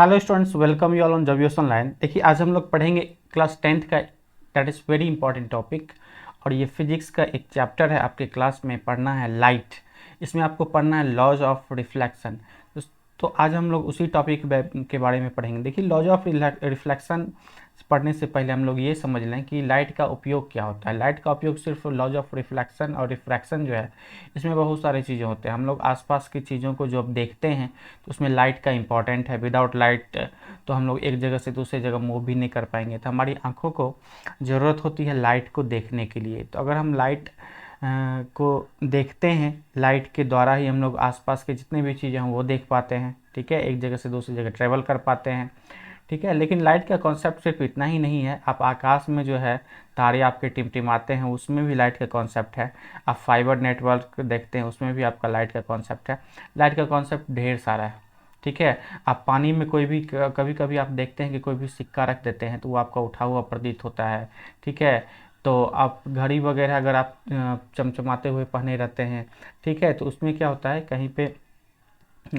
Hello students, welcome you all on jobs online. देखिए, आज हम लोग पढ़ेंगे क्लास 10th का, that is very important topic. और ये फिजिक्स का एक चैप्टर है, आपके क्लास में पढ़ना है लाइट। इसमें आपको पढ़ना है लॉज ऑफ रिफ्लेक्शन। तो आज हम लोग उसी टॉपिक के बारे में पढ़ेंगे। देखिए, लॉज ऑफ रिफ्लेक्शन पढ़ने से पहले हम लोग ये समझ लें कि लाइट का उपयोग क्या होता है। लाइट का उपयोग सिर्फ लॉज ऑफ रिफ्लेक्शन और रिफ्रैक्शन जो है, इसमें बहुत सारी चीज़ें होते हैं। हम लोग आसपास की चीज़ों को जो अब देखते हैं तो उसमें लाइट का इम्पॉर्टेंट है। विदाउट लाइट तो हम लोग एक जगह से दूसरी जगह मूव भी नहीं कर पाएंगे। तो हमारी आँखों को ज़रूरत होती है लाइट को देखने के लिए। तो अगर हम लाइट को देखते हैं, लाइट के द्वारा ही हम लोग आसपास के जितने भी चीज़ें हैं वो देख पाते हैं। ठीक है, एक जगह से दूसरी जगह ट्रेवल कर पाते हैं। ठीक है, लेकिन लाइट का कॉन्सेप्ट सिर्फ इतना ही नहीं है। आप आकाश में जो है तारे आपके टिमटिमाते हैं, उसमें भी लाइट का कॉन्सेप्ट है। आप फाइबर नेटवर्क देखते हैं, उसमें भी आपका लाइट का कॉन्सेप्ट है। लाइट का कॉन्सेप्ट ढेर सारा है। ठीक है, आप पानी में कोई भी कभी कभी आप देखते हैं कि कोई भी सिक्का रख देते हैं तो वो आपका उठा हुआ प्रतीत होता है। ठीक है, तो आप घड़ी वगैरह अगर आप चमचमाते हुए पहने रहते हैं, ठीक है, तो उसमें क्या होता है, कहीं पे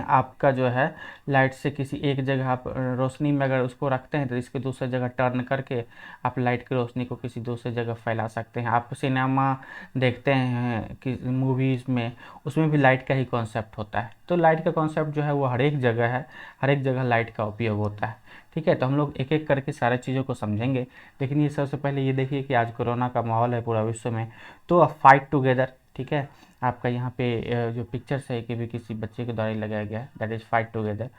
आपका जो है लाइट से किसी एक जगह आप रोशनी में अगर उसको रखते हैं तो इसके दूसरी जगह टर्न करके आप लाइट की रोशनी को किसी दूसरी जगह फैला सकते हैं। आप सिनेमा देखते हैं कि मूवीज़ में, उसमें भी लाइट का ही कॉन्सेप्ट होता है। तो लाइट का कॉन्सेप्ट जो है वो हर एक जगह है, हर एक जगह लाइट का उपयोग होता है। ठीक है, तो हम लोग एक एक करके सारी चीज़ों को समझेंगे। लेकिन ये सबसे पहले ये देखिए कि आज कोरोना का माहौल है पूरा विश्व में, तो अब फाइट टुगेदर। ठीक है, आपका यहाँ पे जो पिक्चर्स है कि भी किसी बच्चे के द्वारा ही लगाया गया है, दैट इज़ फाइट टुगेदर।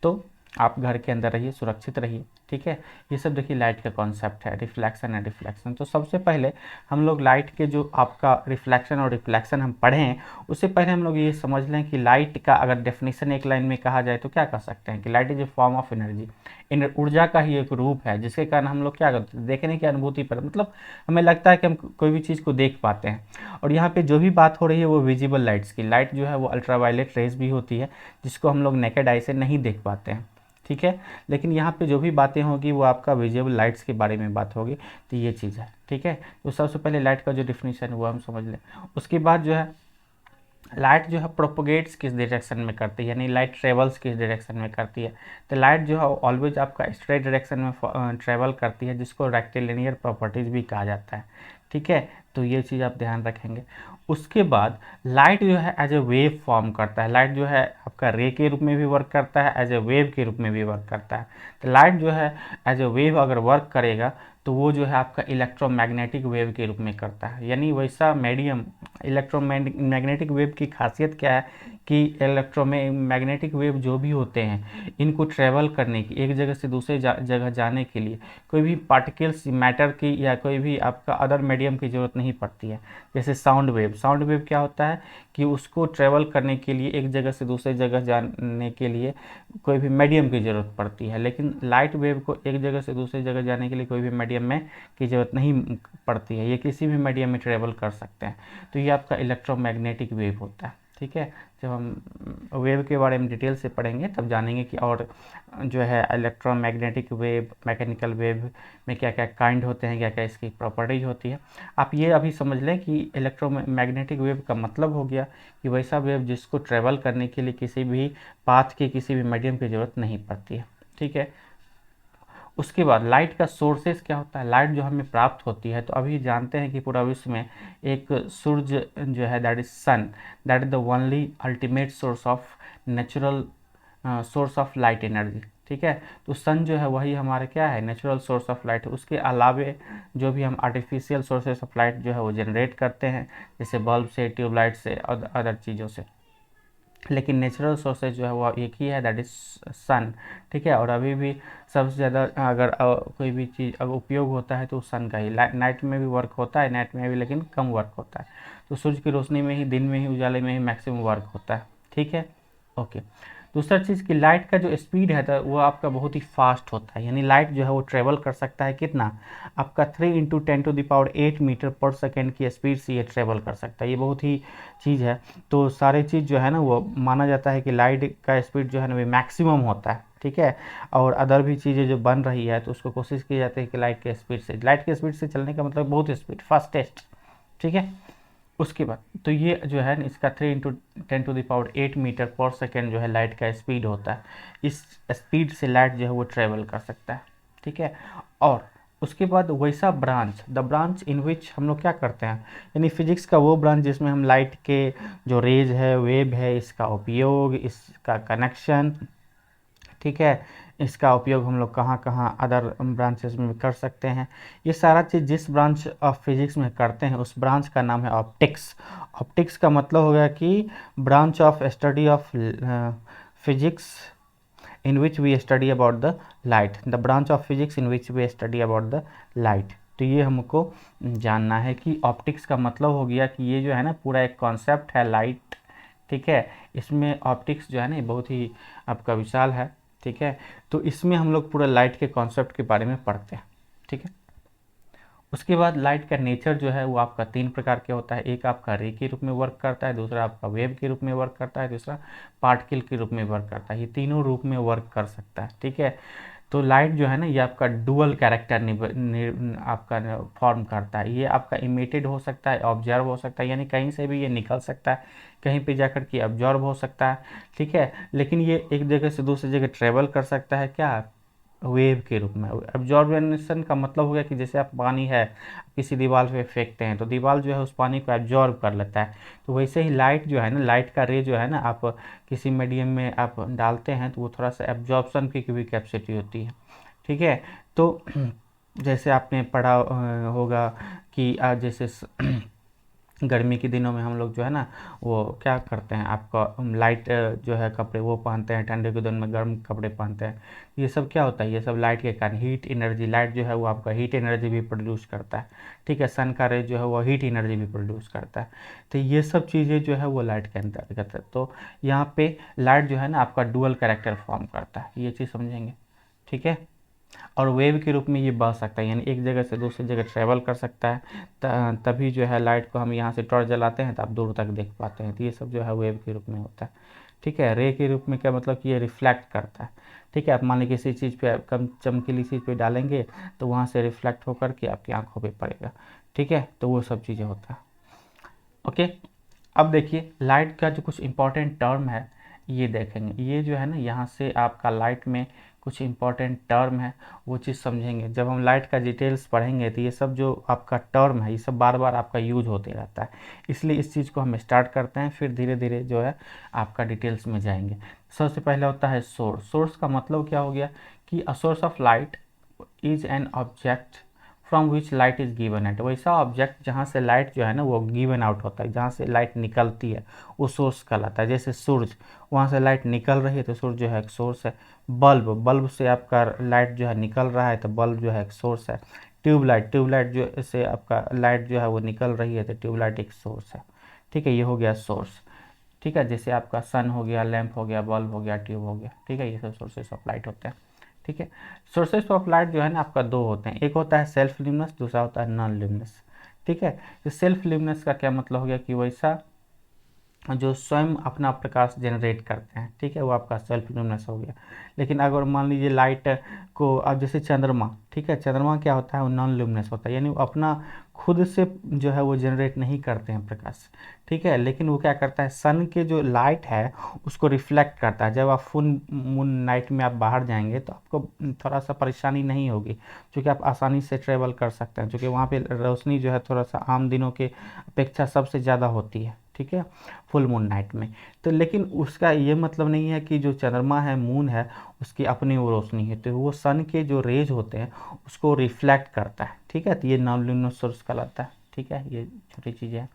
तो आप घर के अंदर रहिए, सुरक्षित रहिए। ठीक है, ये सब देखिए लाइट का कॉन्सेप्ट है, रिफ्लेक्शन एंड रिफ्लेक्शन। तो सबसे पहले हम लोग लाइट के जो आपका रिफ्लेक्शन और रिफ्लेक्शन हम पढ़े हैं, उससे पहले हम लोग ये समझ लें कि लाइट का अगर डेफिनेशन एक लाइन में कहा जाए तो क्या कह सकते हैं कि light is a form of energy. इन ऊर्जा का ही एक रूप है जिसके कारण हम लोग क्या करते हैं, देखने की अनुभूति पर, मतलब हमें लगता है कि हम कोई भी चीज़ को देख पाते हैं। और यहाँ पे जो भी बात हो रही है वो विजिबल लाइट्स की। लाइट जो है वो अल्ट्रावायलेट रेज भी होती है जिसको हम लोग नेकेड आई से नहीं देख पाते हैं। ठीक है, लेकिन यहाँ पे जो भी बातें होगी वो आपका विजिबल लाइट्स के बारे में बात होगी। तो ये चीज़ है। ठीक है, तो सबसे पहले लाइट का जो डिफिनीशन है वो हम समझ लें। उसके बाद जो है लाइट जो है प्रोपोगेट्स किस डायरेक्शन में करती है, यानी लाइट ट्रेवल्स किस डायरेक्शन में करती है। तो लाइट जो है ऑलवेज आपका स्ट्रेट डायरेक्शन में ट्रेवल करती है, जिसको रेक्टिलिनियर प्रॉपर्टीज़ भी कहा जाता है। ठीक है, तो ये चीज़ आप ध्यान रखेंगे। उसके बाद लाइट जो है एज ए वेव फॉर्म करता है। लाइट जो है आपका रे के रूप में भी वर्क करता है, एज ए वेव के रूप में भी वर्क करता है। तो लाइट जो है एज ए वेव अगर वर्क करेगा तो वो जो है आपका इलेक्ट्रोमैग्नेटिक वेव के रूप में करता है, यानी वैसा मीडियम। इलेक्ट्रोमैग्नेटिक वेव की खासियत क्या है कि इलेक्ट्रोमैग्नेटिक वेव जो भी होते हैं, इनको ट्रेवल करने की, एक जगह से दूसरे जगह जाने के लिए कोई भी पार्टिकल्स मैटर की या कोई भी आपका अदर मीडियम की ज़रूरत नहीं पड़ती है। जैसे साउंड वेव, साउंड वेव क्या होता है कि उसको ट्रेवल करने के लिए, एक जगह से दूसरी जगह जाने के लिए कोई भी मीडियम की ज़रूरत पड़ती है। लेकिन लाइट वेव को एक जगह से दूसरी जगह जाने के लिए कोई भी मीडियम में की ज़रूरत नहीं पड़ती है, ये किसी भी मीडियम में ट्रेवल कर सकते हैं। तो ये आपका इलेक्ट्रोमैग्नेटिक वेव होता है। ठीक है, जब हम वेव के बारे में डिटेल से पढ़ेंगे तब जानेंगे कि और जो है इलेक्ट्रोमैग्नेटिक वेव, मैकेनिकल वेव में क्या क्या काइंड होते हैं, क्या क्या इसकी प्रॉपर्टीज होती है। आप ये अभी समझ लें कि इलेक्ट्रोमैग्नेटिक वेव का मतलब हो गया कि वैसा वेव जिसको ट्रेवल करने के लिए किसी भी पाथ की, किसी भी मीडियम की ज़रूरत नहीं पड़ती है। ठीक है, उसके बाद लाइट का सोर्सेस क्या होता है। लाइट जो हमें प्राप्त होती है, तो अभी जानते हैं कि पूरा विश्व में एक सूर्य जो है, that is sun, that is the only ultimate source of natural source of light energy. ठीक है, तो सन जो है वही हमारा क्या है, नेचुरल सोर्स ऑफ लाइट। उसके अलावे जो भी हम आर्टिफिशियल सोर्सेस ऑफ लाइट जो है वो जनरेट करते हैं, जैसे बल्ब से, ट्यूबलाइट से और अदर चीज़ों से। लेकिन नेचुरल सोर्सेज जो है वो एक ही है, दैट इज सन। ठीक है, और अभी भी सबसे ज़्यादा अगर कोई भी चीज़ अगर उपयोग होता है तो सन का ही। नाइट में भी वर्क होता है, नाइट में भी, लेकिन कम वर्क होता है। तो सूर्य की रोशनी में ही, दिन में ही, उजाले में ही मैक्सिमम वर्क होता है। ठीक है, ओके। दूसरा चीज़ कि लाइट का जो स्पीड है तो वो आपका बहुत ही फास्ट होता है, यानी लाइट जो है वो ट्रेवल कर सकता है कितना, आपका 3 × 10⁸ मीटर पर सेकेंड की स्पीड से ये ट्रेवल कर सकता है। ये बहुत ही चीज़ है। तो सारे चीज़ जो है ना वो माना जाता है कि लाइट का स्पीड जो है ना वो मैक्सिमम होता है। ठीक है, और अदर भी चीज़ें जो बन रही है तो उसको कोशिश की जाती है कि लाइट के स्पीड से चलने का मतलब बहुत स्पीड, फास्टेस्ट। ठीक है, उसके बाद तो ये जो है ना इसका 3 × 10⁸ मीटर पर सेकेंड जो है लाइट का स्पीड होता है। इस स्पीड से लाइट जो है वो ट्रेवल कर सकता है, ठीक है। और उसके बाद वैसा ब्रांच, द ब्रांच इन विच हम लोग क्या करते हैं, यानी फिजिक्स का वो ब्रांच जिसमें हम लाइट के जो रेज है, वेव है, इसका उपयोग, इसका कनेक्शन, ठीक है, इसका उपयोग हम लोग कहाँ कहाँ अदर ब्रांचेस में कर सकते हैं, ये सारा चीज़ जिस ब्रांच ऑफ फिजिक्स में करते हैं उस ब्रांच का नाम है ऑप्टिक्स। ऑप्टिक्स का मतलब हो गया कि branch of study of physics in which we study about the light, the branch of physics in which we study about the light। तो ये हमको जानना है कि ऑप्टिक्स का मतलब हो गया कि ये जो है ना पूरा एक कॉन्सेप्ट है लाइट, ठीक है। इसमें ऑप्टिक्स जो है ना बहुत ही आपका विशाल है, ठीक है। तो इसमें हम लोग पूरा लाइट के कॉन्सेप्ट के बारे में पढ़ते हैं, ठीक है। उसके बाद लाइट का नेचर जो है वो आपका 3 प्रकार के होता है। एक आपका रे के रूप में वर्क करता है, दूसरा आपका वेव के रूप में वर्क करता है, दूसरा पार्टिकल के रूप में वर्क करता है। ये तीनों रूप में वर्क कर सकता है, ठीक है। तो लाइट जो है ना ये आपका डुअल कैरेक्टर आपका फॉर्म करता है। ये आपका इमिटेड हो सकता है, ऑब्जर्व हो सकता है, यानी कहीं से भी ये निकल सकता है, कहीं पे जाकर के ऑब्जर्व हो सकता है, ठीक है। लेकिन ये एक जगह से दूसरी जगह ट्रेवल कर सकता है, क्या, वेव के रूप में। एब्जॉर्बेशन का मतलब हो गया कि जैसे आप पानी है किसी दीवार पे फेंकते हैं तो दीवार जो है उस पानी को एब्जॉर्ब कर लेता है, तो वैसे ही लाइट जो है ना, लाइट का रे जो है ना, आप किसी मीडियम में आप डालते हैं तो वो थोड़ा सा एब्जॉर्बसन की भी कैपेसिटी होती है, ठीक है। तो जैसे आपने पढ़ा होगा कि जैसे गर्मी के दिनों में हम लोग जो है ना वो क्या करते हैं, आपका लाइट जो है कपड़े वो पहनते हैं, ठंडे के दिनों में गर्म कपड़े पहनते हैं। ये सब क्या होता है, ये सब लाइट के कारण हीट एनर्जी, लाइट जो है वो आपका हीट एनर्जी भी प्रोड्यूस करता है, ठीक है। सन का रे जो है वो हीट एनर्जी भी प्रोड्यूस करता है। तो ये सब चीज़ें जो है वो लाइट के अंतर्गत है। तो यहाँ पे लाइट जो है ना आपका डुअल कैरेक्टर फॉर्म करता है, ये चीज़ समझेंगे, ठीक है। और वेव के रूप में ये बह सकता है, यानी एक जगह से दूसरी जगह ट्रेवल कर सकता है। तभी जो है लाइट को हम यहाँ से टॉर्च जलाते हैं तो आप दूर तक देख पाते हैं। तो ये सब जो है वेव के रूप में होता है, ठीक है। रे के रूप में क्या मतलब कि ये रिफ्लेक्ट करता है, ठीक है। आप मान लीजिए किसी चीज़ पे कम चमकीली चीज़ पे डालेंगे तो वहाँ से रिफ्लेक्ट होकर के आपकी आंखों पे पड़ेगा, ठीक है। तो वो सब चीज़ें होता है, ओके। अब देखिए लाइट का जो कुछ इंपॉर्टेंट टर्म है ये देखेंगे। ये जो है ना यहाँ से आपका लाइट में कुछ इंपॉर्टेंट टर्म है, वो चीज़ समझेंगे। जब हम लाइट का डिटेल्स पढ़ेंगे तो ये सब जो आपका टर्म है ये सब बार बार आपका यूज होते रहता है, इसलिए इस चीज़ को हम स्टार्ट करते हैं, फिर धीरे धीरे जो है आपका डिटेल्स में जाएंगे। सबसे पहले होता है सोर्स। सोर्स का मतलब क्या हो गया कि a source of light is an object from which light is given at. वैसा ऑब्जेक्ट जहाँ से लाइट जो है ना वो गिवन आउट होता है, जहाँ से लाइट निकलती है वो सोर्स कहलाता है। जैसे सूरज, वहाँ से लाइट निकल रही है तो सूरज जो है एक सोर्स है। बल्ब, बल्ब से आपका लाइट जो है निकल रहा है तो बल्ब जो है एक सोर्स है। ट्यूबलाइट, ट्यूबलाइट जो से आपका लाइट जो है वो निकल रही है तो ट्यूबलाइट एक सोर्स है, ठीक है। ये हो गया सोर्स, ठीक है। जैसे आपका सन हो गया, लैंप हो गया, बल्ब हो गया, ट्यूब हो गया, ठीक है। ये सब सोर्सेस ऑफ लाइट होते हैं, ठीक है। सोर्सेस ऑफ लाइट जो है ना आपका दो होते हैं, एक होता है सेल्फ ल्यूमिनस, दूसरा होता है नॉन ल्यूमिनस, ठीक है। तो सेल्फ ल्यूमिनस का क्या मतलब हो गया कि वैसा जो स्वयं अपना प्रकाश जनरेट करते हैं, ठीक है, वो आपका सेल्फ ल्यूमिनस हो गया। लेकिन अगर मान लीजिए लाइट को, अब जैसे चंद्रमा, ठीक है, चंद्रमा क्या होता है वो नॉन ल्यूमिनस होता है, यानी वो अपना खुद से जो है वो जनरेट नहीं करते हैं प्रकाश, ठीक है। लेकिन वो क्या करता है, सन के जो लाइट है उसको रिफ्लेक्ट करता है। जब आप फुल मून नाइट में आप बाहर जाएंगे तो आपको थोड़ा सा परेशानी नहीं होगी, क्योंकि आप आसानी से ट्रेवल कर सकते हैं, क्योंकि वहाँ पे रोशनी जो है थोड़ा सा आम दिनों के अपेक्षा सबसे ज़्यादा होती है, ठीक है, फुल मून नाइट में। तो लेकिन उसका ये मतलब नहीं है कि जो चंद्रमा है, मून है, उसकी अपनी वो रोशनी है, तो वो सन के जो रेज होते हैं उसको रिफ्लेक्ट करता है, ठीक है। तो ये नॉन ल्यूमिनस सोर्स कहलाता है, ठीक है। ये छोटी चीज़ें हैं।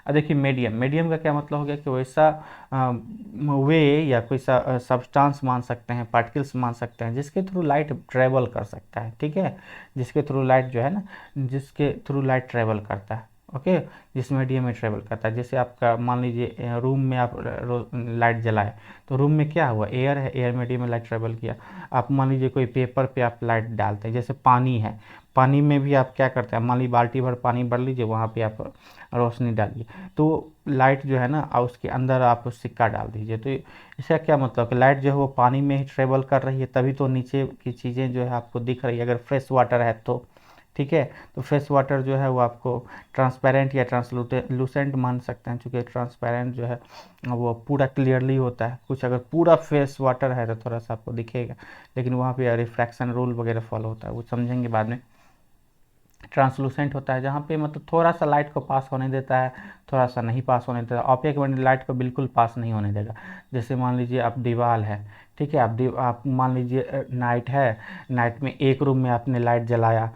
अब देखिए मीडियम, मीडियम का क्या मतलब हो गया कि वैसा वे या कोई सा सब्सटेंस मान सकते हैं, पार्टिकल्स मान सकते हैं जिसके थ्रू लाइट ट्रेवल कर सकता है, ठीक है। जिसके थ्रू लाइट जो है ना, जिसके थ्रू लाइट ट्रेवल करता है, ओके, जिस मीडियम में ट्रेवल करता है। जैसे आपका मान लीजिए रूम में आप लाइट जलाए तो रूम में क्या हुआ, एयर है, एयर मीडियम में लाइट ट्रेवल किया। आप मान लीजिए कोई पेपर पे आप लाइट डालते हैं, जैसे पानी है, पानी में भी आप क्या करते हैं, मान लीजिए बाल्टी भर पानी भर लीजिए, वहाँ पे आप रोशनी डालिए तो लाइट जो है ना उसके अंदर आप सिक्का डाल दीजिए। तो इसका क्या मतलब कि लाइट जो है वो पानी में ही ट्रेवल कर रही है, तभी तो नीचे की चीज़ें जो है आपको दिख रही है, अगर फ्रेश वाटर है तो, ठीक है। तो फ्रेश वाटर जो है वो आपको ट्रांसपेरेंट या ट्रांसलूसेंट मान सकते हैं, चूँकि ट्रांसपेरेंट जो है वो पूरा क्लियरली होता है। कुछ अगर पूरा फ्रेश वाटर है तो थोड़ा सा आपको दिखेगा, लेकिन वहाँ पे रिफ्रैक्शन रूल वगैरह फॉलो होता है, वो समझेंगे बाद में। ट्रांसलूसेंट होता है जहाँ पे मतलब थोड़ा सा लाइट को पास होने देता है, थोड़ा सा नहीं पास होने देता है। ऑपेक में लाइट को बिल्कुल पास नहीं होने देगा। जैसे मान लीजिए आप दीवार है, ठीक है, आप मान लीजिए नाइट है, नाइट में एक रूम में आपने लाइट जलाया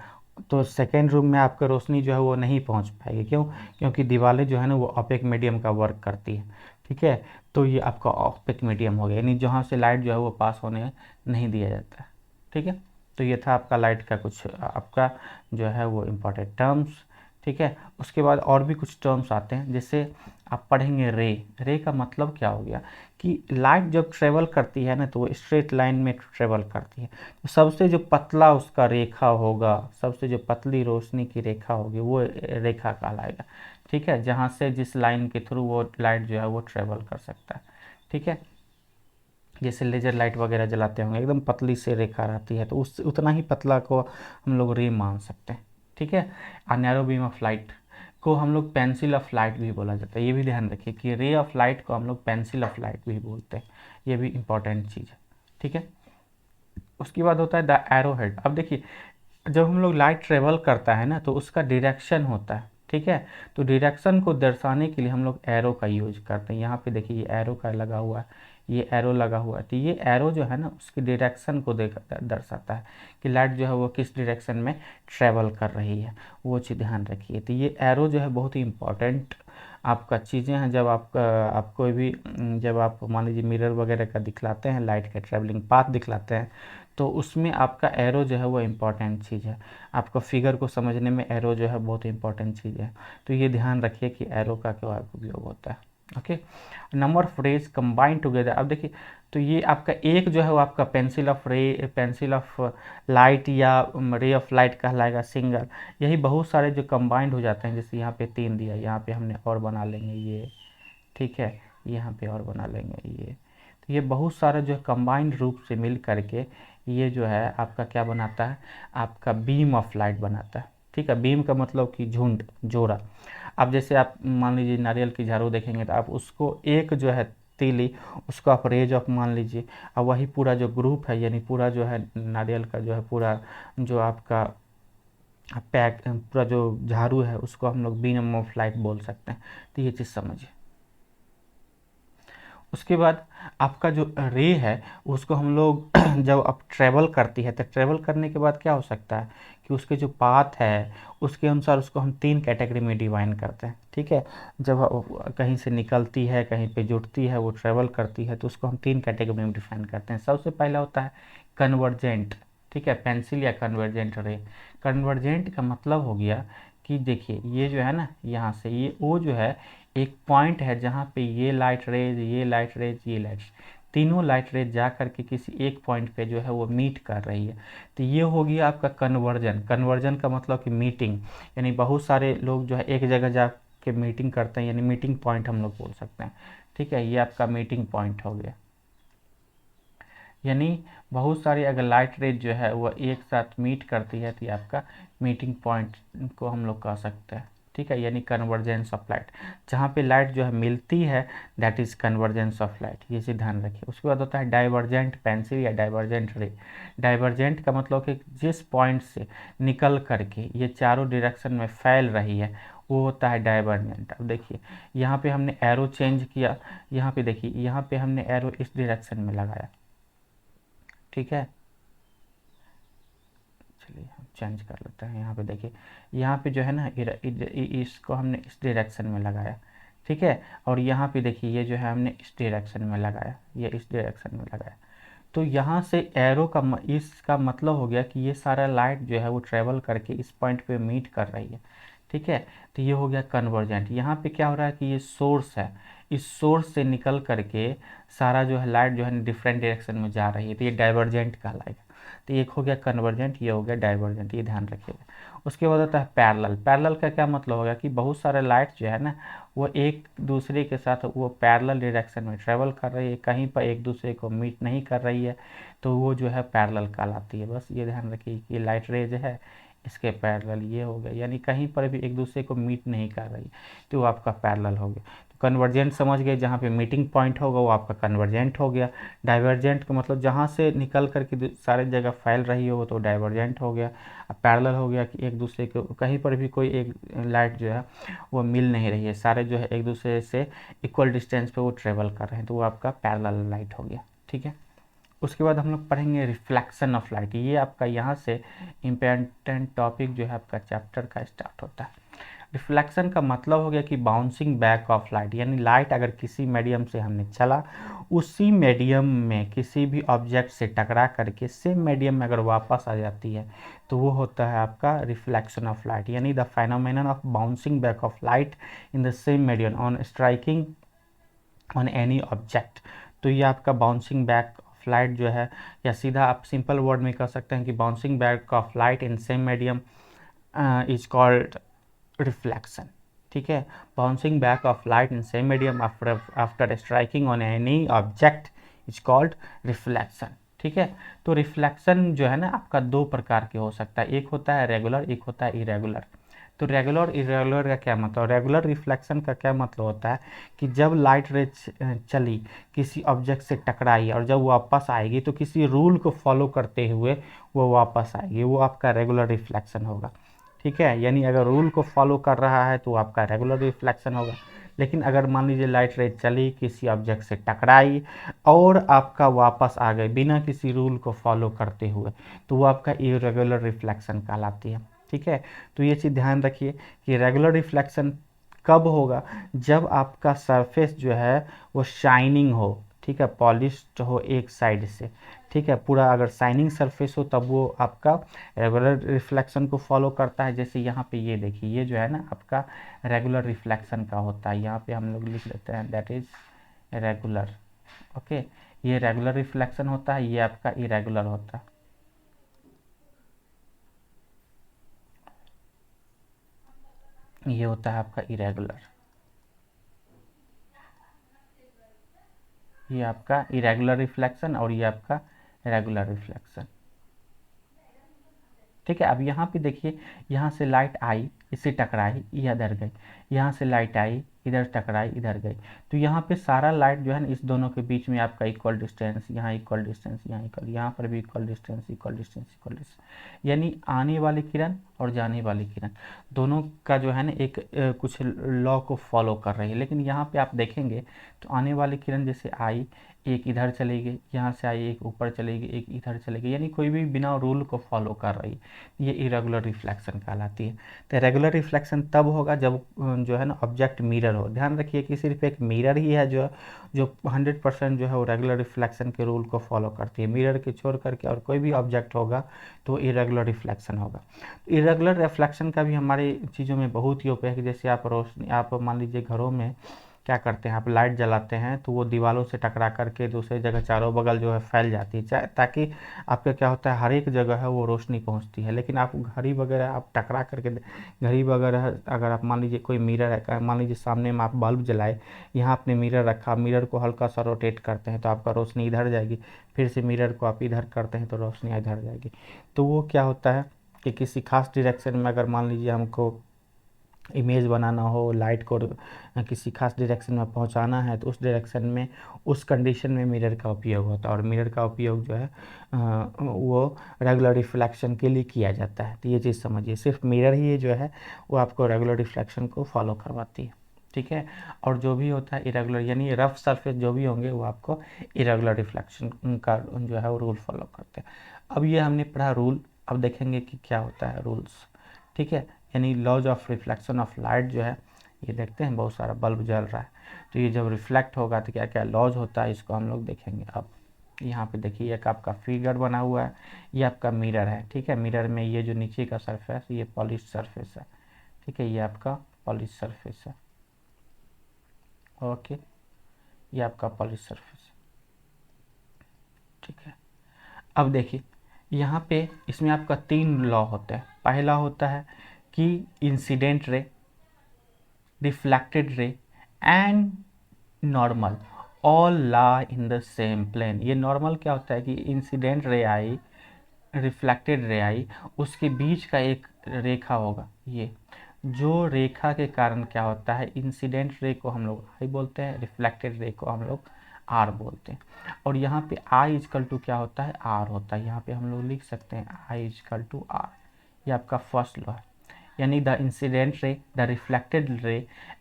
तो सेकेंड रूम में आपका रोशनी जो है वो नहीं पहुंच पाएगी। क्यों? क्योंकि दीवारें जो है ना वो ऑपेक मीडियम का वर्क करती है, ठीक है। तो ये आपका ऑपेक मीडियम हो गया, यानी जहाँ से लाइट जो है वो पास होने नहीं दिया जाता है, ठीक है। तो ये था आपका लाइट का कुछ आपका जो है वो इम्पॉर्टेंट टर्म्स, ठीक है। उसके बाद और भी कुछ टर्म्स आते हैं, जैसे आप पढ़ेंगे रे। रे का मतलब क्या हो गया कि लाइट जब ट्रेवल करती है ना तो वो स्ट्रेट लाइन में ट्रेवल करती है। तो सबसे जो पतला उसका रेखा होगा, सबसे जो पतली रोशनी की रेखा होगी वो रेखा कहलाएगा, ठीक है, जहाँ से जिस लाइन के थ्रू वो लाइट जो है वो ट्रेवल कर सकता है, ठीक है। जैसे लेजर लाइट वगैरह जलाते होंगे, एकदम पतली से रेखा रहती है तो उस उतना ही पतला को हम लोग रे मान सकते हैं, ठीक है। और नैरो बीम ऑफ लाइट को हम लोग पेंसिल ऑफ लाइट भी बोला जाता है। ये भी ध्यान रखिए कि रे ऑफ लाइट को हम लोग पेंसिल ऑफ लाइट भी बोलते हैं। ये भी इंपॉर्टेंट चीज़ है, ठीक है। उसके बाद होता है द एरो हेड। अब देखिए जब हम लोग लाइट ट्रेवल करता है ना तो उसका डायरेक्शन होता है, ठीक है। तो डायरेक्शन को दर्शाने के लिए हम लोग एरो का यूज करते हैं। यहाँ पे देखिए ये एरो का लगा हुआ है, ये एरो लगा हुआ है। तो ये एरो जो है ना उसकी डायरेक्शन को दर्शाता है कि लाइट जो है वो किस डायरेक्शन में ट्रेवल कर रही है, वो चीज़ ध्यान रखिए। तो ये एरो जो है बहुत ही इंपॉर्टेंट आपका चीज़ें हैं। जब आप कोई भी जब आप मान लीजिए मिरर वगैरह का दिखलाते हैं, लाइट का ट्रेवलिंग पाथ दिखलाते हैं, तो उसमें आपका एरो जो है वो इम्पॉर्टेंट चीज़ है। आपका फिगर को समझने में एरो जो है बहुत इंपॉर्टेंट चीज़ है। तो ये ध्यान रखिए कि एरो का क्या उपयोग होता है, okay. Number of rays combine together. अब देखिए तो ये आपका एक जो है वो आपका पेंसिल ऑफ लाइट या रे ऑफ लाइट कहलाएगा सिंगल। यही बहुत सारे जो कंबाइंड हो जाते हैं, जैसे यहाँ पे 3 दिया, यहाँ पे हमने और बना लेंगे ये, ठीक है, यहाँ पे और बना लेंगे ये। तो ये बहुत सारे जो है कंबाइंड रूप से मिल करके ये जो है आपका क्या बनाता है, आपका बीम ऑफ लाइट बनाता है, ठीक है। बीम का मतलब कि झुंड, जोड़ा। अब जैसे आप मान लीजिए नारियल की झाड़ू देखेंगे तो आप उसको एक जो है तीली, उसको आप रेज ऑफ मान लीजिए, और वही पूरा जो ग्रुप है यानी पूरा जो है नारियल का जो है पूरा जो आपका पूरा जो झाड़ू है उसको हम लोग बीम ऑफ लाइट बोल सकते हैं। तो ये चीज़ समझिए। उसके बाद आपका जो रे है उसको हम लोग जब आप ट्रैवल करती है तो ट्रैवल करने के बाद क्या हो सकता है कि उसके जो पाथ है उसके अनुसार उसको हम 3 कैटेगरी में डिवाइन करते हैं, ठीक है। जब कहीं से निकलती है, कहीं पे जुड़ती है, वो ट्रैवल करती है तो उसको हम 3 कैटेगरी में डिफाइन करते हैं। सबसे पहला होता है कन्वर्जेंट, ठीक है, पेंसिल या कन्वर्जेंट रे। कन्वर्जेंट का मतलब हो गया कि देखिए ये जो है ना यहाँ से ये वो जो है एक पॉइंट है जहाँ पे ये लाइट रेज, ये लाइट रेज, ये लाइट, तीनों लाइट रेज जा करके किसी एक पॉइंट पे जो है वो मीट कर रही है। तो ये हो गया आपका कन्वर्जन। कन्वर्जन का मतलब कि मीटिंग, यानी बहुत सारे लोग जो है एक जगह जा के मीटिंग करते हैं, यानी मीटिंग पॉइंट हम लोग बोल सकते हैं, ठीक है। ये आपका मीटिंग पॉइंट हो गया, यानी बहुत सारी अगर लाइट रेज जो है वो एक साथ मीट करती है तो ये आपका मीटिंग पॉइंट को हम लोग कह सकते हैं, ठीक है। यानी कन्वर्जेंस ऑफ लाइट, जहाँ पे लाइट जो है मिलती है that is convergence of light, ये चीज़ ध्यान रखिए। उसके बाद होता है डाइवर्जेंट पेंसिल या डाइवर्जेंट रे। डाइवर्जेंट का मतलब कि जिस पॉइंट से निकल करके ये चारों डायरेक्शन में फैल रही है वो होता है डाइवर्जेंट। अब देखिए यहाँ पे हमने एरो चेंज किया, यहाँ पे देखिए यहाँ पे हमने एरो इस डायरेक्शन में लगाया, ठीक है। चलिए हम चेंज कर लेते हैं। यहाँ पे देखिए यहाँ पे जो है ना इसको हमने इस डायरेक्शन में लगाया, ठीक है। और यहाँ पे देखिए ये जो है हमने इस डायरेक्शन में लगाया, ये इस डायरेक्शन में लगाया। तो यहाँ से एरो का इसका मतलब हो गया कि ये सारा लाइट जो है वो ट्रेवल करके इस पॉइंट पे मीट कर रही है, ठीक है। तो ये हो गया कन्वर्जेंट। यहाँ पे क्या हो रहा है कि ये सोर्स है, इस सोर्स से निकल करके सारा जो है लाइट जो है डिफरेंट डायरेक्शन में जा रही है, तो ये डाइवर्जेंट कहलाएगा। तो एक हो गया कन्वर्जेंट, ये हो गया डाइवर्जेंट, ये ध्यान रखिएगा। उसके बाद होता है पैरेलल। पैरेलल का क्या मतलब होगा कि बहुत सारे लाइट जो है ना वो एक दूसरे के साथ वो पैरेलल डायरेक्शन में ट्रेवल कर रही है, कहीं पर एक दूसरे को मीट नहीं कर रही है, तो वो जो है पैरेलल कहलाती है। बस ये ध्यान रखिए कि लाइट रेज है इसके पैरेलल ये हो गया, यानी कहीं पर भी एक दूसरे को मीट नहीं कर रही, तो वो आपका पैरेलल हो गया। तो कन्वर्जेंट समझ गए, जहाँ पे मीटिंग पॉइंट होगा वो आपका कन्वर्जेंट हो गया। डाइवर्जेंट का मतलब जहाँ से निकल करके सारे जगह फैल रही हो तो डाइवर्जेंट हो गया। अब पैरेलल हो गया कि एक दूसरे को कहीं पर भी कोई एक लाइट जो है वो मिल नहीं रही है, सारे जो है एक दूसरे से इक्वल डिस्टेंस पे वो ट्रेवल कर रहे हैं, तो वो आपका पैरेलल लाइट हो गया। ठीक है, उसके बाद हम लोग पढ़ेंगे रिफ्लेक्शन ऑफ लाइट। ये आपका यहाँ से इम्पोर्टेंट टॉपिक जो है आपका चैप्टर का स्टार्ट होता है। रिफ्लेक्शन का मतलब हो गया कि बाउंसिंग बैक ऑफ लाइट, यानी लाइट अगर किसी मीडियम से हमने चला, उसी मीडियम में किसी भी ऑब्जेक्ट से टकरा करके सेम मीडियम में अगर वापस आ जाती है तो वो होता है आपका रिफ्लेक्शन ऑफ लाइट, यानी the phenomenon of bouncing back of light in the same medium on striking on any object. तो ये आपका बाउंसिंग बैक ऑफ लाइट जो है, या सीधा आप सिंपल वर्ड में कह सकते हैं कि bouncing back of light in same medium is called reflection. ठीक है, bouncing back of light in same medium after striking on any object is called reflection. ठीक है, तो रिफ्लेक्शन जो है ना आपका दो प्रकार के हो सकता है, एक होता है रेगुलर, एक होता है इरेगुलर। तो रेगुलर इरेगुलर का क्या मतलब, रेगुलर रिफ्लेक्शन का क्या मतलब होता है कि जब लाइट रे चली, किसी ऑब्जेक्ट से टकराई और जब वापस आएगी तो किसी रूल को फॉलो करते हुए वो वापस आएगी, वो आपका रेगुलर रिफ्लेक्शन होगा। ठीक है, यानी अगर रूल को फॉलो कर रहा है तो आपका रेगुलर रिफ्लेक्शन होगा। लेकिन अगर मान लीजिए लाइट रे चली, किसी ऑब्जेक्ट से टकराई और आपका वापस आ गए बिना किसी रूल को फॉलो करते हुए, तो वो आपका इरेगुलर रिफ्लेक्शन कहलाती है। ठीक है, तो ये चीज़ ध्यान रखिए कि रेगुलर रिफ्लेक्शन कब होगा, जब आपका सरफेस जो है वो शाइनिंग हो, ठीक है, पॉलिश्ड हो एक साइड से। ठीक है, पूरा अगर शाइनिंग सरफेस हो तब वो आपका रेगुलर रिफ्लेक्शन को फॉलो करता है। जैसे यहाँ पे ये देखिए, ये जो है ना आपका रेगुलर रिफ्लेक्शन का होता है, यहाँ पे हम लोग लिख लेते हैं दैट इज रेगुलर। ओके, ये रेगुलर रिफ्लेक्शन होता है, ये आपका इरेगुलर होता है। ये होता है आपका इरेगुलर, ये आपका इरेगुलर रिफ्लेक्शन और ये आपका रेगुलर रिफ्लेक्शन। ठीक है, अब यहाँ पे देखिए, यहाँ से लाइट आई, इससे टकराई, ये इधर गई, यहाँ से लाइट आई, इधर टकराई, इधर गई, तो यहाँ पे सारा लाइट जो है ना इस दोनों के बीच में आपका इक्वल डिस्टेंस, यहाँ इक्वल डिस्टेंस, यहाँ इक्वल, यहाँ पर भी equal distance, equal distance, equal distance, यानी आने वाली किरण और जाने वाली किरण दोनों का जो है ना एक कुछ लॉ को फॉलो कर रही है। लेकिन यहाँ पे आप देखेंगे तो आने वाली किरण जैसे आई, एक इधर चली गई, यहाँ से आई, एक ऊपर चली गई, एक इधर चली गई, यानी कोई भी बिना रूल को फॉलो कर रही, ये इरेगुलर रिफ्लेक्शन कहलाती है। तो रेगुलर रिफ्लेक्शन तब होगा जब जो है ना ऑब्जेक्ट मिरर हो। ध्यान रखिए कि सिर्फ एक मिरर ही है जो 100% जो है वो रेगुलर रिफ्लेक्शन के रूल को फॉलो करती है। मिरर के छोड़ करके और कोई भी ऑब्जेक्ट होगा तो इरेगुलर रिफ्लेक्शन होगा। इरेगुलर रिफ्लेक्शन का भी हमारी चीज़ों में बहुत ही उपयोग है। जैसे आप रोशनी, आप मान लीजिए घरों में क्या करते हैं, आप लाइट जलाते हैं तो वो दीवारों से टकरा करके दूसरी जगह चारों बगल जो है फैल जाती है, ताकि आपका क्या होता है हर एक जगह है वो रोशनी पहुंचती है। लेकिन आप घड़ी वगैरह आप टकरा करके, घड़ी वगैरह अगर आप मान लीजिए कोई मिरर है, मान लीजिए सामने में आप बल्ब जलाए, यहाँ आपने मिरर रखा, मिरर को हल्का सा रोटेट करते हैं तो आपका रोशनी इधर जाएगी, फिर से मिरर को आप इधर करते हैं तो रोशनी इधर जाएगी। तो वो क्या होता है कि किसी खास डायरेक्शन में अगर मान लीजिए हमको इमेज बनाना हो, लाइट को किसी खास डायरेक्शन में पहुंचाना है तो उस डायरेक्शन में, उस कंडीशन में मिरर का उपयोग होता है। और मिरर का उपयोग जो है वो रेगुलर रिफ्लेक्शन के लिए किया जाता है। तो ये चीज़ समझिए, सिर्फ मिरर ही जो है वो आपको रेगुलर रिफ्लेक्शन को फॉलो करवाती है। ठीक है, और जो भी होता है इरेगुलर, यानी रफ सरफेस जो भी होंगे वो आपको इरेगुलर रिफ्लेक्शन का जो है वो रूल फॉलो करते हैं। अब ये हमने पढ़ा रूल, अब देखेंगे कि क्या होता है रूल्स। ठीक है, यानी laws of reflection of light जो है, ये देखते हैं बहुत सारा बल्ब जल रहा है, तो ये जब रिफ्लेक्ट होगा तो क्या क्या लॉज होता है इसको हम लोग देखेंगे। अब यहाँ पे देखिए एक आपका फिगर बना हुआ है, ये आपका मिरर है। ठीक है, मिरर में ये जो नीचे का सरफेस ये पॉलिश सरफेस है। ठीक है, ये आपका पॉलिश सरफेस है। ओके, ये आपका पॉलिश सरफेस। ठीक है, अब देखिए यहाँ पे इसमें आपका 3 लॉ होता है। पहला होता है कि incident ray, reflected ray and normal all lie in the same plane. ये नॉर्मल क्या होता है कि इंसिडेंट रे आई, रिफ्लेक्टेड रे आई, उसके बीच का एक रेखा होगा, ये जो रेखा के कारण क्या होता है, इंसिडेंट रे को हम लोग आई बोलते हैं, रिफ्लेक्टेड रे को हम लोग आर बोलते हैं। और यहाँ पे आई इजकल टू क्या होता है, आर होता है। यहाँ पे हम लोग लिख सकते हैं आई इजकल टू आर। ये आपका फर्स्ट लॉ है, यानी the incident ray, the reflected ray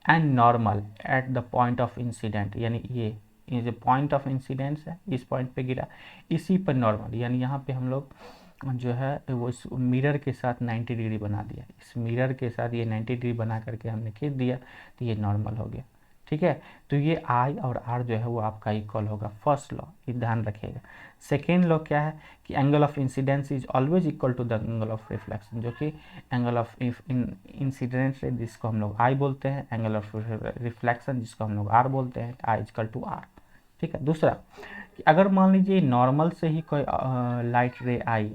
and normal at the point of incident, यानी ये जो पॉइंट ऑफ इंसिडेंस है इस पॉइंट पे गिरा, इसी पर नॉर्मल, यानी यहाँ पे हम लोग जो है वो इस मिरर के साथ 90 डिग्री बना दिया, इस मिरर के साथ ये 90 डिग्री बना करके हमने खींच दिया, तो ये नॉर्मल हो गया। ठीक है, तो ये आई और आर जो है वो आपका इक्वल होगा, फर्स्ट लॉ, ये ध्यान रखिएगा। सेकेंड लॉ क्या है कि angle of incidence is always equal to the angle of reflection, जो कि एंगल ऑफ इंसिडेंस है जिसको हम लोग आई बोलते हैं, एंगल ऑफ रिफ्लेक्शन जिसको हम लोग आर बोलते हैं, आई इक्वल टू आर। ठीक है, दूसरा कि अगर मान लीजिए नॉर्मल से ही कोई लाइट रे आई,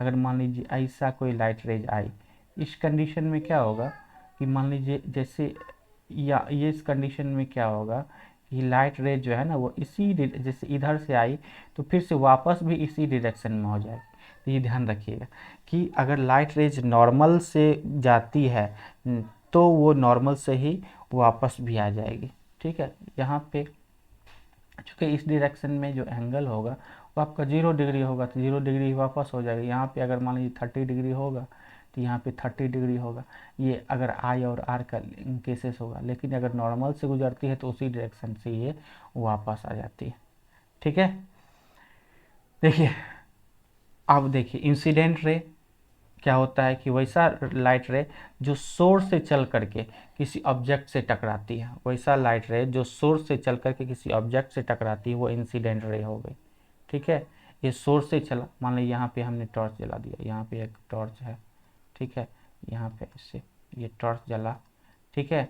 अगर मान लीजिए ऐसा कोई लाइट रेज आई, इस कंडीशन में क्या होगा कि मान लीजिए जैसे या ये इस कंडीशन में क्या होगा कि लाइट रेज जो है ना वो इसी जैसे इधर से आई तो फिर से वापस भी इसी डायरेक्शन में हो जाएगी। तो ये ध्यान रखिएगा कि अगर लाइट रेज नॉर्मल से जाती है तो वो नॉर्मल से ही वापस भी आ जाएगी। ठीक है, यहाँ पे चूँकि इस डायरेक्शन में जो एंगल होगा वो आपका 0 डिग्री होगा, तो 0 डिग्री वापस हो जाएगा। यहाँ पे अगर मान लीजिए 30 डिग्री होगा तो यहाँ पे 30 डिग्री होगा, ये अगर आई और आर का केसेस होगा। लेकिन अगर नॉर्मल से गुजरती है तो उसी डायरेक्शन से ये वापस आ जाती है। ठीक है, देखिए अब देखिए इंसिडेंट रे क्या होता है कि वैसा लाइट रे जो सोर्स से चल करके किसी ऑब्जेक्ट से टकराती है, वैसा लाइट रे जो सोर्स से चल करके किसी ऑब्जेक्ट से टकराती है वो इंसिडेंट रे हो गई। ठीक है, ये सोर्स से चला, मान लीजिए यहाँ पे हमने टॉर्च जला दिया, यहाँ पे एक टॉर्च है, ठीक है, यहाँ पे इससे ये टॉर्च जला, ठीक है,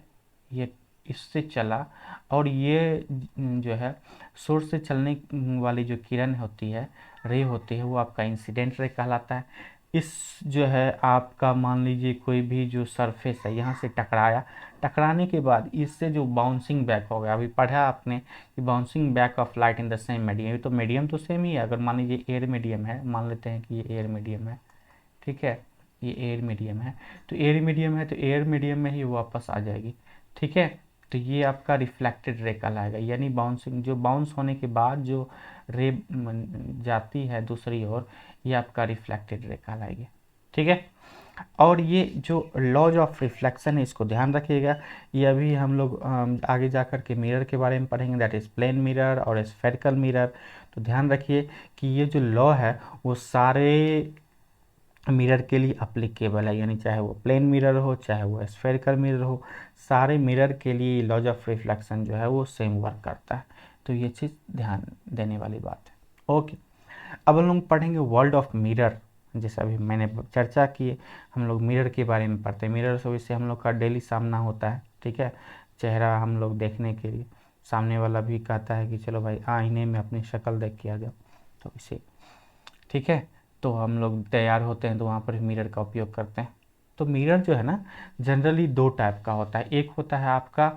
ये इससे चला और ये जो है सोर्स से चलने वाली जो किरण होती है, रे होती है, वो आपका इंसिडेंट रे कहलाता है। इस जो है आपका मान लीजिए कोई भी जो सरफेस है यहाँ से टकराया, टकराने के बाद इससे जो बाउंसिंग बैक हो गया, अभी पढ़ा आपने कि bouncing back of light in the same medium, ये तो मीडियम तो सेम ही है। अगर मान लीजिए एयर मीडियम है, मान लेते हैं कि ये एयर मीडियम है, ठीक है, ये एयर मीडियम है, तो एयर मीडियम है तो एयर मीडियम में ही वापस आ जाएगी। ठीक है, तो ये आपका रिफ्लेक्टेड रे कहलाएगा, यानी बाउंसिंग जो बाउंस होने के बाद जो रे जाती है दूसरी ओर, ये आपका रिफ्लेक्टेड रे कहलाएगी। ठीक है, और ये जो लॉज ऑफ रिफ्लेक्शन है इसको ध्यान रखिएगा। ये अभी हम लोग आगे जा कर के मिरर के बारे में पढ़ेंगे, दैट इज़ प्लेन मिरर और स्फेरिकल मिरर। तो ध्यान रखिए कि ये जो लॉ है वो सारे मिरर के लिए अप्लीकेबल है, यानी चाहे वो प्लेन मिरर हो चाहे वो स्फेरिकल मिरर हो, सारे मिरर के लिए लॉज ऑफ रिफ्लेक्शन जो है वो सेम वर्क करता है। तो ये चीज़ ध्यान देने वाली बात है। ओके, अब हम लोग पढ़ेंगे वर्ल्ड ऑफ मिरर। जैसे अभी मैंने चर्चा की, हम लोग मिरर के बारे में पढ़ते हैं। मिरर से हम लोग का डेली सामना होता है, ठीक है, चेहरा हम लोग देखने के लिए, सामने वाला भी कहता है कि चलो भाई आईने में अपनी शक्ल देख के आ जाओ, तो इसे, ठीक है, तो हम लोग तैयार होते हैं तो वहाँ पर मिरर का उपयोग करते हैं। तो मिरर जो है ना जनरली दो टाइप का होता है, एक होता है आपका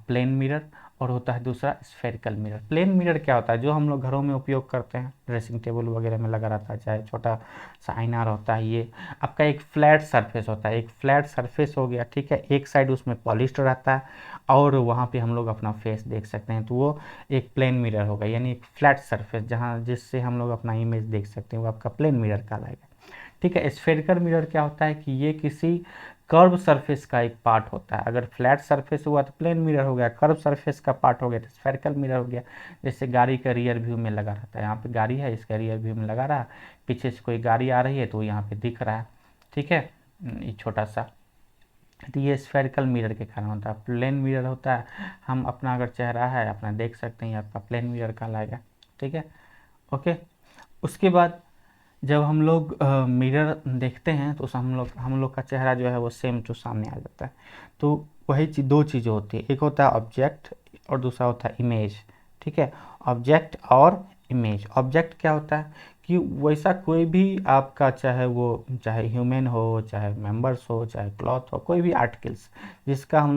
प्लेन मिरर और होता है दूसरा स्फेरिकल मिरर। प्लेन मिरर क्या होता है, जो हम लोग घरों में उपयोग करते हैं, ड्रेसिंग टेबल वगैरह में लगा रहता है, चाहे छोटा सा आईना होता है, ये आपका एक फ्लैट सरफेस होता है, एक फ्लैट सरफेस हो गया, ठीक है, एक साइड उसमें पॉलिश्ड रहता है और वहाँ पे हम लोग अपना फेस देख सकते हैं, तो वो एक प्लेन मिरर होगा, यानी एक फ्लैट सरफेस जहाँ जिससे हम लोग अपना इमेज देख सकते हैं, वो आपका प्लेन मिरर कहलाएगा। ठीक है, स्फेरिकल मिरर क्या होता है कि ये किसी कर्व सरफेस का एक पार्ट होता है। अगर फ्लैट सरफेस हुआ तो प्लेन मिरर हो गया, कर्व सरफेस का पार्ट हो गया तो स्फेरिकल मिरर हो गया। जैसे गाड़ी का रियर व्यू में लगा रहता है, यहाँ पे गाड़ी है, इसका रियर व्यू में लगा रहा, पीछे से कोई गाड़ी आ रही है तो यहाँ पे दिख रहा है, ठीक है, ये छोटा सा, तो ये स्फेरिकल मिरर के कारण होता है। प्लेन मिरर होता है, हम अपना अगर चेहरा है अपना देख सकते हैं, आपका प्लेन मिरर कहलाएगा। ठीक है, ओके, उसके बाद जब हम लोग मिरर देखते हैं तो हम लोग का चेहरा जो है वो सेम टू सामने आ जाता है। तो वही दो चीज़ें होती है, एक होता है ऑब्जेक्ट और दूसरा होता है इमेज। ठीक है, ऑब्जेक्ट और इमेज। ऑब्जेक्ट क्या होता है कि वैसा कोई भी आपका, चाहे ह्यूमन हो, चाहे मेंबर्स हो, चाहे क्लॉथ हो, कोई भी आर्टिकल्स जिसका हम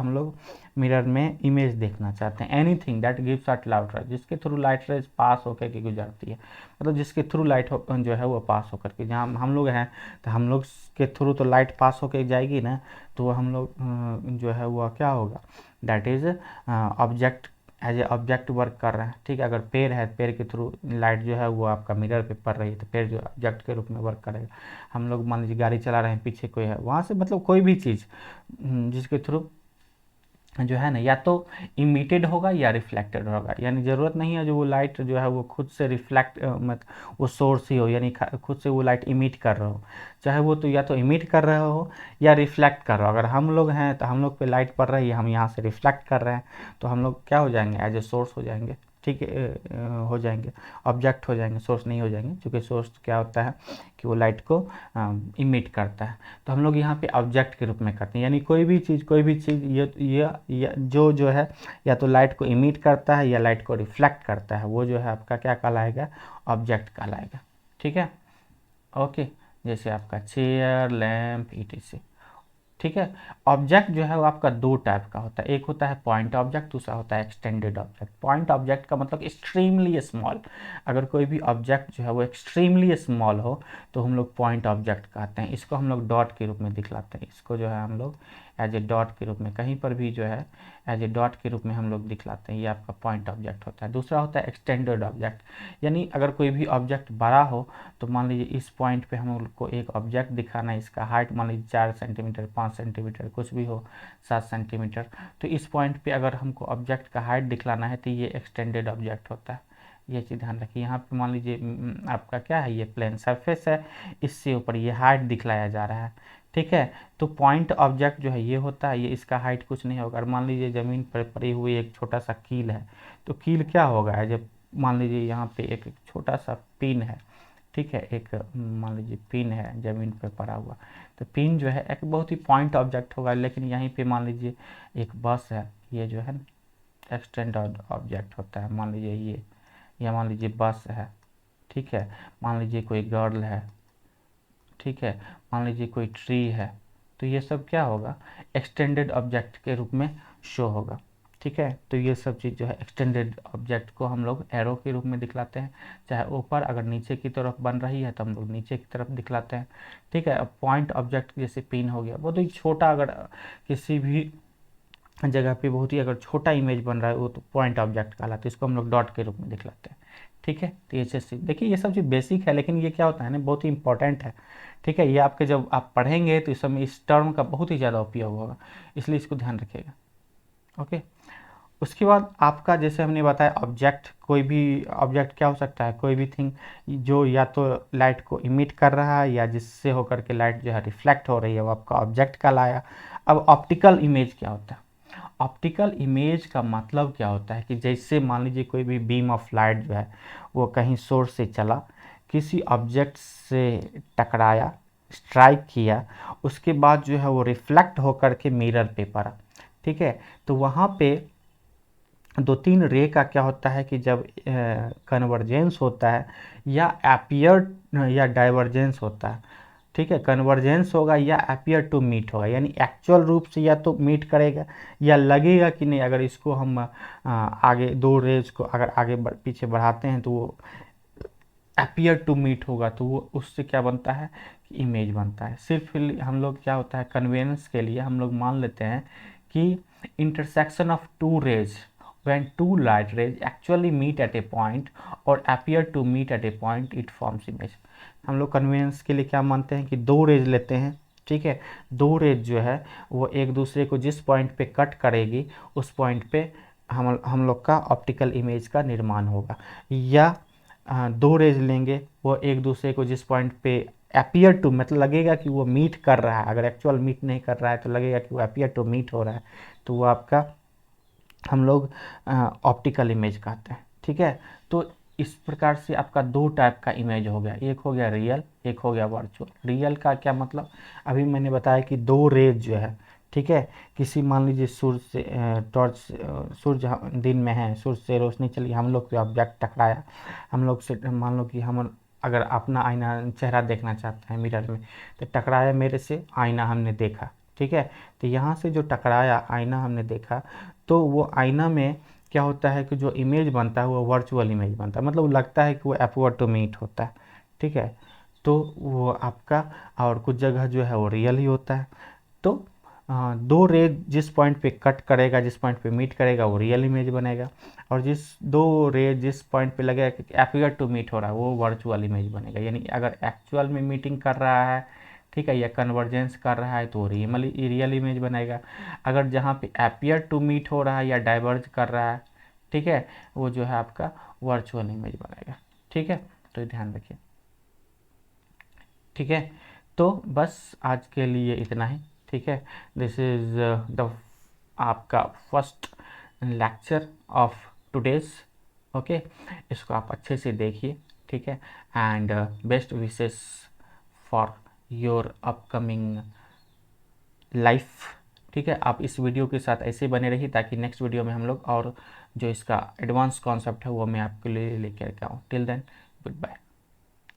लोग मिरर में इमेज देखना चाहते हैं। Anything that gives out light rays, जिसके थ्रू लाइट रेज पास होकर के गुजरती है, मतलब जिसके थ्रू लाइट जो है वो पास होकर के, जहाँ हम लोग हैं तो हम लोग के थ्रू तो लाइट पास होकर जाएगी ना, तो वो हम लोग जो है वो क्या होगा, that is object, as a object work कर रहे हैं। ठीक है, अगर पेड़ है, पेड़ के थ्रू लाइट जो है वो आपका मिरर पे पड़ रही है, तो पेड़ जो ऑब्जेक्ट के रूप में वर्क करेगा। हम लोग मान लीजिए गाड़ी चला रहे हैं, पीछे कोई है, वहाँ से मतलब कोई भी चीज़ जिसके थ्रू जो है ना, या तो इमिटेड होगा या रिफ्लेक्टेड होगा, यानी ज़रूरत नहीं है जो वो लाइट जो है वो खुद से रिफ्लेक्ट मतलब वो सोर्स ही हो, यानी खुद से वो लाइट इमिट कर रहा हो, चाहे वो तो या तो इमिट कर रहा हो या रिफ्लेक्ट कर रहा हो। अगर हम लोग हैं तो हम लोग पे लाइट पड़ रही है, हम यहाँ से रिफ्लेक्ट कर रहे हैं, तो हम लोग क्या हो जाएंगे, एज ए सोर्स हो जाएंगे। ठीक है, हो जाएंगे, ऑब्जेक्ट हो जाएंगे, सोर्स नहीं हो जाएंगे, क्योंकि सोर्स क्या होता है कि वो लाइट को इमिट करता है। तो हम लोग यहाँ पे ऑब्जेक्ट के रूप में करते हैं, यानी कोई भी चीज़ ये जो है या तो लाइट को इमिट करता है या लाइट को रिफ्लेक्ट करता है, वो जो है आपका क्या कहलाएगा, ऑब्जेक्ट कहलाएगा। ठीक है, ओके, जैसे आपका चेयर, लैम्प, ईटीसी। ठीक है, ऑब्जेक्ट जो है वो आपका दो टाइप का होता है, एक होता है पॉइंट ऑब्जेक्ट, दूसरा होता है एक्सटेंडेड ऑब्जेक्ट। पॉइंट ऑब्जेक्ट का मतलब एक्सट्रीमली स्मॉल, अगर कोई भी ऑब्जेक्ट जो है वो एक्सट्रीमली स्मॉल हो तो हम लोग पॉइंट ऑब्जेक्ट कहते हैं। इसको हम लोग डॉट के रूप में दिखलाते हैं, इसको जो है हम लोग एज ए डॉट के रूप में, कहीं पर भी जो है एज ए डॉट के रूप में हम लोग दिखलाते हैं, ये आपका पॉइंट ऑब्जेक्ट होता है। दूसरा होता है एक्सटेंडेड ऑब्जेक्ट, यानी अगर कोई भी ऑब्जेक्ट बड़ा हो, तो मान लीजिए इस पॉइंट पे हम लोग को एक ऑब्जेक्ट दिखाना है, इसका हाइट मान लीजिए 4 सेंटीमीटर, 5 सेंटीमीटर, कुछ भी हो, 7 सेंटीमीटर, तो इस पॉइंट पे अगर हमको ऑब्जेक्ट का हाइट दिखलाना है तो ये एक्सटेंडेड ऑब्जेक्ट होता है। ये चीज़ ध्यान रखिए। यहाँ पे मान लीजिए आपका क्या है, ये प्लेन सरफेस है, इससे ऊपर ये हाइट दिखलाया जा रहा है। ठीक है, तो पॉइंट ऑब्जेक्ट जो है ये होता है, ये इसका हाइट कुछ नहीं होगा। और मान लीजिए ज़मीन पर पड़ी हुई एक छोटा सा कील है, तो कील क्या होगा, जब मान लीजिए यहाँ पे एक छोटा सा पिन है, ठीक है, एक मान लीजिए पिन है ज़मीन पे पड़ा हुआ, तो पिन जो है एक बहुत ही पॉइंट ऑब्जेक्ट होगा। लेकिन यहीं पे मान लीजिए एक बस है, ये जो है एक्सटेंडेड ऑब्जेक्ट होता है। मान लीजिए ये मान लीजिए बस है, ठीक है, मान लीजिए कोई गर्ल है, ठीक है, मान लीजिए कोई ट्री है, तो ये सब क्या होगा, एक्सटेंडेड ऑब्जेक्ट के रूप में शो होगा। ठीक है, तो ये सब चीज़ जो है एक्सटेंडेड ऑब्जेक्ट को हम लोग एरो के रूप में दिखलाते हैं, चाहे ऊपर अगर नीचे की तरफ बन रही है तो हम लोग नीचे की तरफ दिखलाते हैं। ठीक है, अब पॉइंट ऑब्जेक्ट जैसे पिन हो गया, बहुत ही छोटा, अगर किसी भी जगह पे बहुत ही अगर छोटा इमेज बन रहा है वो तो पॉइंट ऑब्जेक्ट कहलाता है, इसको हम लोग डॉट के रूप में दिखलाते हैं। ठीक है, तो ये चीज़ देखिए, ये सब चीज़ बेसिक है, लेकिन ये क्या होता है ना, बहुत ही इंपॉर्टेंट है। ठीक है, ये आपके जब आप पढ़ेंगे तो इस समय इस टर्म का बहुत ही ज़्यादा उपयोग होगा, इसलिए इसको ध्यान रखिएगा। ओके, उसके बाद आपका जैसे हमने बताया ऑब्जेक्ट, कोई भी ऑब्जेक्ट क्या हो सकता है, कोई भी थिंग जो या तो लाइट को इमिट कर रहा है या जिससे होकर के लाइट जो है रिफ्लेक्ट हो रही है, वो आपका ऑब्जेक्ट कहलाया। अब ऑप्टिकल इमेज क्या होता है, ऑप्टिकल इमेज का मतलब क्या होता है कि जैसे मान लीजिए कोई भी बीम ऑफ लाइट जो है वो कहीं सोर्स से चला, किसी ऑब्जेक्ट से टकराया, स्ट्राइक किया, उसके बाद जो है वो रिफ्लेक्ट होकर के मिरर पे पड़ा। ठीक है, तो वहाँ पे दो तीन रे का क्या होता है कि जब कन्वर्जेंस होता है या एपियर या डाइवर्जेंस होता है। ठीक है, कन्वर्जेंस होगा या एपियर टू मीट होगा, यानी एक्चुअल रूप से या तो मीट करेगा या लगेगा कि नहीं, अगर इसको हम आगे दो रेज को अगर आगे पीछे बढ़ाते हैं तो वो एपियर टू मीट होगा, तो वो उससे क्या बनता है कि इमेज बनता है। सिर्फ हम लोग क्या होता है, कन्वेंस के लिए हम लोग मान लेते हैं कि intersection of two rays when two light rays actually meet at a point or appear to meet at a point it forms image। हम लोग कन्वीनियंस के लिए क्या मानते हैं कि दो रेज लेते हैं, ठीक है, दो रेज जो है वो एक दूसरे को जिस पॉइंट पे कट करेगी उस पॉइंट पे हम लोग का ऑप्टिकल इमेज का निर्माण होगा। या दो रेज लेंगे, वो एक दूसरे को जिस पॉइंट पे अपियर टू मतलब लगेगा कि वो मीट कर रहा है, अगर एक्चुअल मीट नहीं कर रहा है तो लगेगा कि वो अपियर टू मीट हो रहा है, तो वो आपका हम लोग ऑप्टिकल इमेज कहते हैं। ठीक है, तो इस प्रकार से आपका दो टाइप का इमेज हो गया, एक हो गया रियल, एक हो गया वर्चुअल। रियल का क्या मतलब, अभी मैंने बताया कि दो रेज जो है, ठीक है। किसी मान लीजिए सूर्य से टॉर्च, सूर्य दिन में है, सूर्य से रोशनी चली, हम लोग पे ऑब्जेक्ट टकराया, हम लोग से मान लो कि हम अगर अपना आईना चेहरा देखना चाहते हैं मिरर में, तो टकराया मेरे से, आईना हमने देखा, ठीक है। तो यहाँ से जो टकराया आईना हमने देखा, तो वो आईना में क्या होता है कि जो इमेज बनता है वो वर्चुअल इमेज बनता है, मतलब लगता है कि वो अपवर्ड टू मीट होता है, ठीक है। तो वो आपका, और कुछ जगह जो है वो रियल ही होता है। तो दो रे जिस पॉइंट पे कट करेगा, जिस पॉइंट पे मीट करेगा वो रियल इमेज बनेगा, और जिस दो रे जिस पॉइंट पे लगेगा कि एपियर टू मीट हो रहा है वो वर्चुअल इमेज बनेगा। यानी अगर एक्चुअल में मीटिंग कर रहा है, ठीक है, या कन्वर्जेंस कर रहा है तो रियल इमेज बनेगा। अगर जहाँ पे एपियर टू मीट हो रहा है या डाइवर्ज कर रहा है, ठीक है, वो जो है आपका वर्चुअल इमेज बनेगा, ठीक है। तो ध्यान रखिए, ठीक है। तो बस आज के लिए इतना ही, ठीक है। दिस इज़ द आपका first lecture of today's, okay. इसको आप अच्छे से देखिए, ठीक है। And best wishes for your upcoming life, ठीक है। आप इस वीडियो के साथ ऐसे बने रहिए ताकि नेक्स्ट वीडियो में हम लोग और जो इसका एडवांस कॉन्सेप्ट है वो मैं आपके लिए लेकर के आऊँ। Till then, good bye.